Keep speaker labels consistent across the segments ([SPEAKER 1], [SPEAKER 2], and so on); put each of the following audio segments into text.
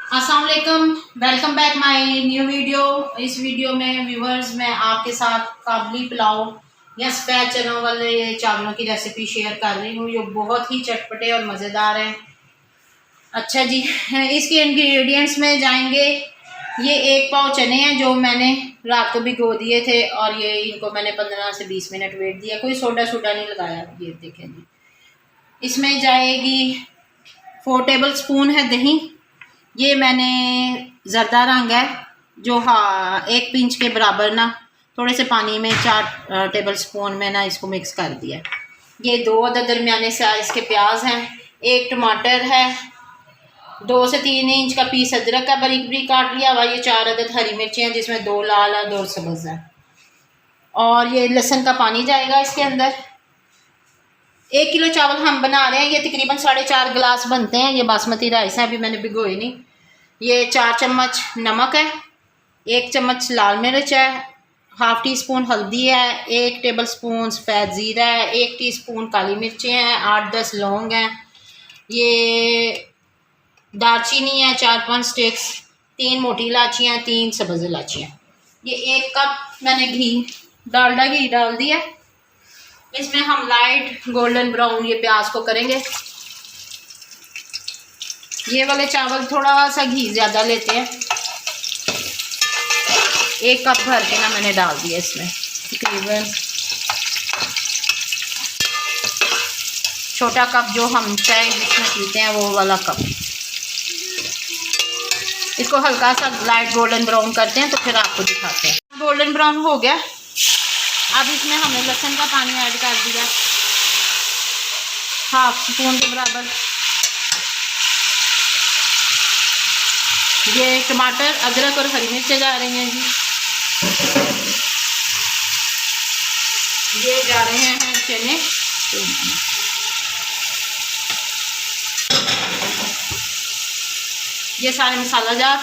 [SPEAKER 1] अस्सलाम वालेकुम, welcome back my new video. इस वीडियो में व्यूवर्स मैं आपके साथ काबली पुलाव या सफ़ेद चनों वाले चावलों की रेसिपी शेयर कर रही हूँ। ये बहुत ही चटपटे और मज़ेदार हैं। अच्छा जी, इसके इंग्रेडिएंट्स में जाएंगे। ये 1 पाव चने हैं जो मैंने रात को भिगो दिए थे और ये इनको मैंने 15 से 20 मिनट वेट दिया। कोई सोडा नहीं लगाया। ये देखें जी, इसमें जाएगी 4 टेबल स्पून है दही। ये मैंने ज़रदा रंग है जो 1 पिंच के बराबर ना थोड़े से पानी में 4 टेबल स्पून में ना इसको मिक्स कर दिया। ये 2 अदद दरमियाने साइज़ के प्याज हैं, 1 टमाटर है, 2 से 3 इंच का पीस अदरक का बारीक बारीक काट लिया हुआ। ये 4 अदद हरी मिर्ची हैं जिसमें 2 लाल और 2 सब्ज़ हैं। और ये लहसुन का पानी जाएगा इसके अंदर। 1 किलो चावल हम बना रहे हैं। ये तकरीबन 4.5 गिलास बनते हैं। ये बासमती राइस है, अभी मैंने भिगोई नहीं। ये 4 चम्मच नमक है, 1 चम्मच लाल मिर्च है, हाफ़ टी स्पून हल्दी है, 1 टेबल स्पून सफ़ेद ज़ीरा है, 1 टीस्पून काली मिर्चें हैं, 8-10 लौंग हैं, ये दालचीनी है, 4-5 स्टिक्स, 3 मोटी इलायचियाँ, 3 सब्ज़ इलायचियाँ। ये 1 कप मैंने डालडा घी डाल दिया। इसमें हम लाइट गोल्डन ब्राउन ये प्याज को करेंगे। ये वाले चावल थोड़ा सा घी ज़्यादा लेते हैं। 1 कप भर के ना मैंने डाल दिया इसमें। तकरीबन छोटा कप जो हम चाय जिसमें पीते हैं वो वाला कप। इसको हल्का सा लाइट गोल्डन ब्राउन करते हैं तो फिर आपको दिखाते हैं। गोल्डन ब्राउन हो गया। अब इसमें हमने लहसुन का पानी ऐड कर दिया, हाफ स्पून के बराबर। ये टमाटर, अदरक और हरी मिर्चें जा रही हैं जी। ये जा रहे हैं चने। ये सारे मसाला जार।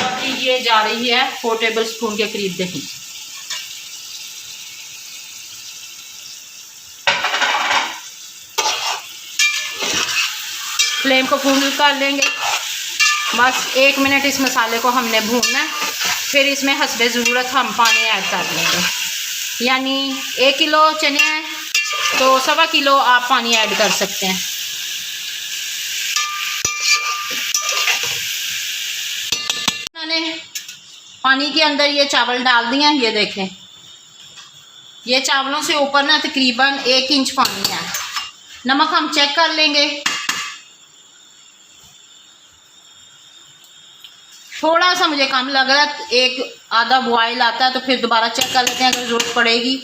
[SPEAKER 1] और ये जा रही है 4 टेबल स्पून के करीब दही। फ्लेम को फुल कर लेंगे। बस 1 मिनट इस मसाले को हमने भूनना है। फिर इसमें हस्बे ज़रूरत हम पानी ऐड कर लेंगे। यानी 1 किलो चने हैं तो 1.25 किलो आप पानी ऐड कर सकते हैं। मैंने पानी के अंदर ये चावल डाल दिए हैं। ये देखें, ये चावलों से ऊपर ना तकरीबन 1 इंच पानी है। नमक हम चेक कर लेंगे। थोड़ा सा मुझे कम लग रहा है, 1 आधा बॉयल आता है तो फिर दोबारा चेक कर लेते हैं। अगर ज़रूरत पड़ेगी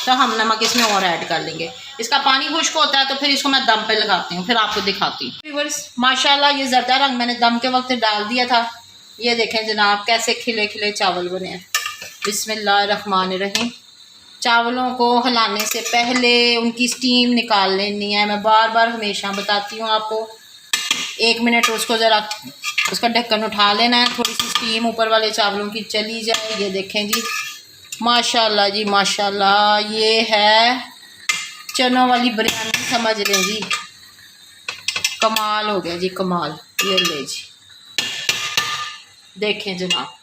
[SPEAKER 1] तो हम नमक इसमें और ऐड कर लेंगे। इसका पानी खुश्क होता है तो फिर इसको मैं दम पे लगाती हूँ, फिर आपको दिखाती हूँ। व्यूअर्स माशाल्लाह ये ज़रदा रंग मैंने दम के वक्त डाल दिया था। ये देखें जनाब कैसे खिले खिले चावल बने हैं। बिस्मिल्लाहिर्रहमानिर्रहीम। चावलों को हिलाने से पहले उनकी स्टीम निकाल लेनी है। मैं बार बार हमेशा बताती हूँ आपको। 1 मिनट उसको ज़रा उसका ढक्कन उठा लेना है, थोड़ी सी स्टीम ऊपर वाले चावलों की चली जाए। ये देखें जी माशाल्लाह जी माशाल्लाह, ये है चनों वाली बिरयानी समझ लें जी। कमाल हो गया जी, कमाल। ये ले जी, देखें जनाब।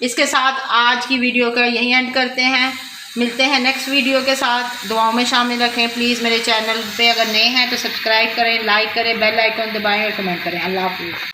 [SPEAKER 1] इसके साथ आज की वीडियो का यही एंड करते हैं। मिलते हैं नेक्स्ट वीडियो के साथ। दुआओं में शामिल रखें प्लीज़। मेरे चैनल पे अगर नए हैं तो सब्सक्राइब करें, लाइक करें, बेल आइकन दबाएं और कमेंट करें। अल्लाह हाफ़िज़।